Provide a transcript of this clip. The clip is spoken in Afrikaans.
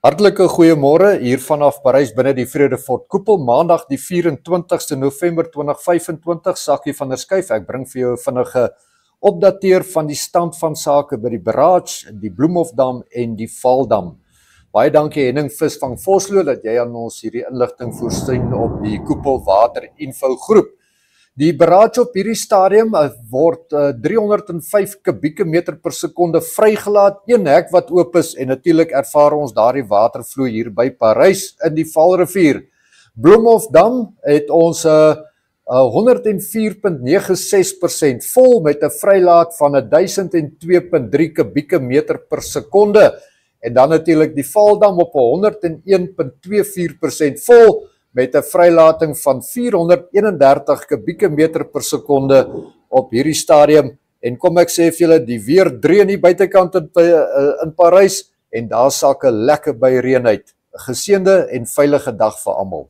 Hartlike goeiemôre hier vanaf Parys binne die Vredefort Koepel, Maandag die 24ste November 2025. Sakkie van der Schuyf, ek bring vir jou vinnige opdateer van die stand van sake by die Barrage, die Bloemhofdam en die Vaaldam. Baie dankie Henning Vis van Vosloo dat jy aan ons hierdie inligting voorsien op die Koepel Water Info groep. Die Barrage op hierdie stadium word 305 kubieke meter per sekonde vrygelaat, een hek wat oop is en natuurlik ervaar ons daardie watervloei hier by Parys in die Vaalrivier. Bloemhofdam het ons 104.96% vol met 'n vrylaat van 1002.3 kubieke meter per sekonde en dan natuurlik die Vaaldam op 101.24% vol met 'n vrylating van 431 kubieke meter per sekonde op hierdie stadium. En kom ek sê vir julle, die weer drie in die buitekant in Parys en daar sak 'n lekker by reën uit. 'n Geseënde en veilige dag vir almal.